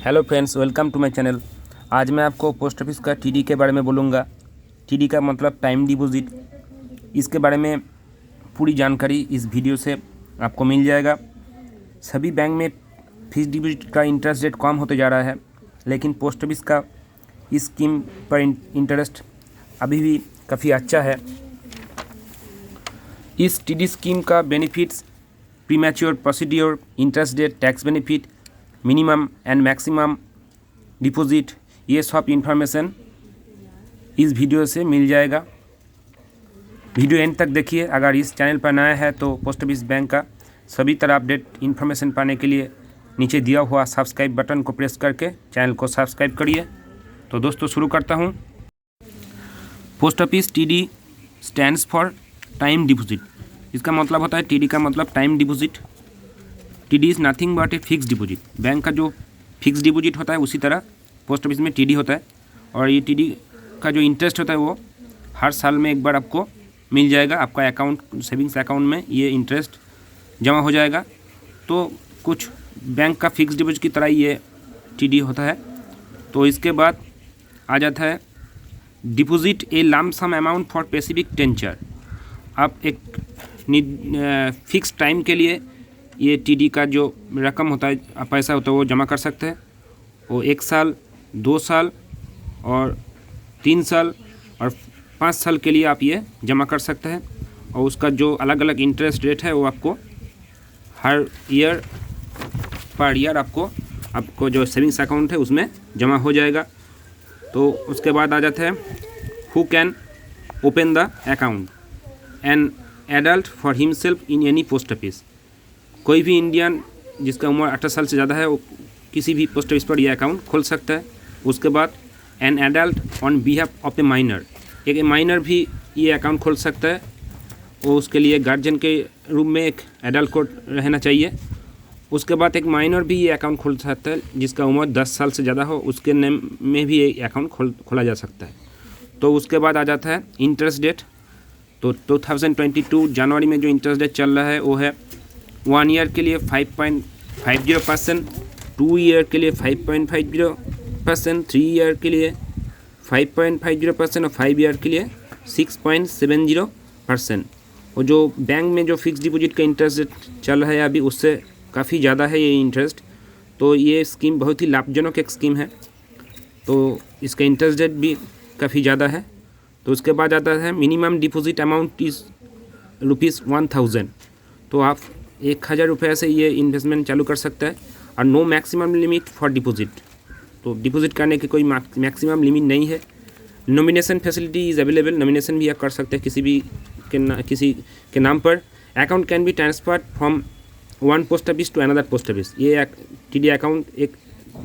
Hello friends, welcome to my channel. आज मैं आपको पोस्ट ऑफिस का टीडी के बारे में बोलूँगा। टीडी का मतलब टाइम डिपॉजिट। इसके बारे में पूरी जानकारी इस वीडियो से आपको मिल जाएगा। सभी बैंक में फिक्स्ड डिपॉजिट का इंटरेस्ट रेट कम होते जा रहा है, लेकिन पोस्ट ऑफिस का इस स्कीम पर इंटरेस्ट अभी भी काफ़ी अच्छा है। इस टीडी स्कीम का benefits, premature procedure, interest rate, tax benefit, minimum and maximum deposit, ये सब इंफॉर्मेशन इस वीडियो से मिल जाएगा। वीडियो एंड तक देखिए। अगर इस चैनल पर नया है तो पोस्ट ऑफिस बैंक का सभी तरह अपडेट इन्फॉर्मेशन पाने के लिए नीचे दिया हुआ सब्सक्राइब बटन को प्रेस करके चैनल को सब्सक्राइब करिए। तो दोस्तों शुरू करता हूँ। Post office TD stands for time deposit. इसका मतलब होता है, टीडी का मतलब time deposit. TD is nothing but a fix deposit. Bank का जो फिक्स डिपॉजिट होता है उसी तरह पोस्ट ऑफिस में टीडी होता है, और ये टीडी का जो इंटरेस्ट होता है वो हर साल में एक बार आपको मिल जाएगा। आपका अकाउंट, सेविंग्स अकाउंट में ये इंटरेस्ट जमा हो जाएगा। तो कुछ बैंक का फिक्स डिपॉजिट की तरह ये टीडी होता है। तो इसके बाद आ जाता है deposit a lump sum amount for specific tenure. आप एक फिक्स टाइम के लिए ये टीडी का जो रकम होता है, पैसा होता है, वो जमा कर सकते हैं। वो 1 साल, 2 साल और 3 साल और 5 साल के लिए आप ये जमा कर सकते हैं। और उसका जो अलग अलग इंटरेस्ट रेट है वो आपको हर ईयर पर ईयर आपको जो सेविंग्स अकाउंट है उसमें जमा हो जाएगा। तो उसके बाद आ जाता है who can open the account. An adult for himself in any post office. कोई भी इंडियन जिसका उम्र 18 साल से ज़्यादा है वो किसी भी पोस्ट ऑफिस पर यह अकाउंट खोल सकता है। उसके बाद an adult on behalf of A minor. एक माइनर भी ये अकाउंट खोल सकता है। वो उसके लिए गार्जियन के रूप में एक एडल्ट को रहना चाहिए। उसके बाद एक माइनर भी ये अकाउंट खोल सकता है जिसका उम्र 10 साल से ज़्यादा हो, उसके नेम में भी ये अकाउंट खोला जा सकता है। तो उसके बाद आ जाता है इंटरेस्ट रेट। तो 2022 जनवरी में जो इंटरेस्ट रेट चल रहा है वो है 1 ईयर के लिए 5.50%, 2 ईयर के लिए 5.50%, 3 ईयर के लिए 5.50% और 5 ईयर के लिए 6.70%। और जो बैंक में जो फिक्स डिपॉजिट का इंटरेस्ट रेट चल रहा है अभी, उससे काफ़ी ज़्यादा है ये इंटरेस्ट। तो ये स्कीम बहुत ही लाभजनक एक स्कीम है। तो इसका इंटरेस्ट रेट भी काफ़ी ज़्यादा है। तो उसके बाद आता है मिनिमम डिपॉजिट अमाउंट इज़ ₹1000। तो आप 1000 रुपये से ये इन्वेस्टमेंट चालू कर सकते हैं। और no maximum limit for deposit. तो डिपॉजिट करने की कोई मैक्सिमम लिमिट नहीं है। Nomination facility is available. Nomination भी आप कर सकते हैं किसी के नाम पर। Account can be transferred from one post office to another post office. ये टीडी अकाउंट एक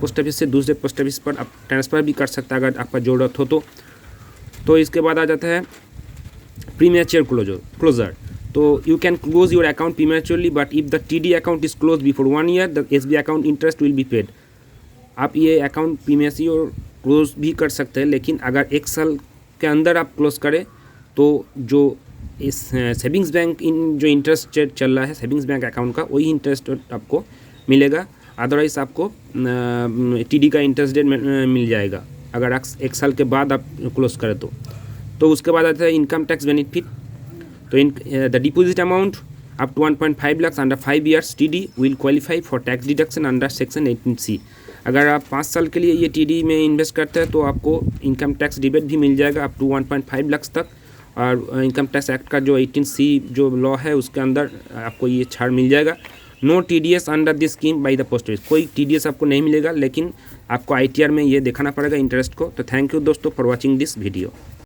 पोस्ट ऑफिस से दूसरे पोस्ट ऑफिस पर आप ट्रांसफ़र भी कर सकते हैं अगर आपका ज़रूरत हो तो इसके बाद आ जाता है प्रीमैच्योर क्लोजर। तो you can close your account प्रीमैच्योरली, but if the TD account is close before 1 year the SBI account interest will be paid. आप ये अकाउंट प्रीमैच्योर क्लोज भी कर सकते हैं, लेकिन अगर 1 साल के अंदर आप क्लोज करें तो जो इस सेविंग्स बैंक जो इंटरेस्ट रेट चल रहा है सेविंग्स बैंक अकाउंट का, वही इंटरेस्ट आपको मिलेगा। अदरवाइज़ आपको टीडी का इंटरेस्ट रेट मिल जाएगा अगर 1 साल के बाद आप क्लोज करें तो उसके बाद आता है इनकम टैक्स बेनिफिट। तो the deposit amount up to 1.5 lakh under 5 years TD will qualify for tax deduction under section 18C। अगर आप 5 साल के लिए ये टीडी में इन्वेस्ट करते हैं तो आपको इनकम टैक्स रिबेट भी मिल जाएगा अप टू 1.5 लाख तक। और इनकम टैक्स एक्ट का जो 18C जो लॉ है उसके अंदर आपको ये छाड़ मिल जाएगा। No TDS under this scheme by the post office. कोई TDS आपको नहीं मिलेगा, लेकिन आपको ITR में ये दिखाना पड़ेगा इंटरेस्ट को। तो थैंक यू दोस्तों फॉर वॉचिंग दिस वीडियो।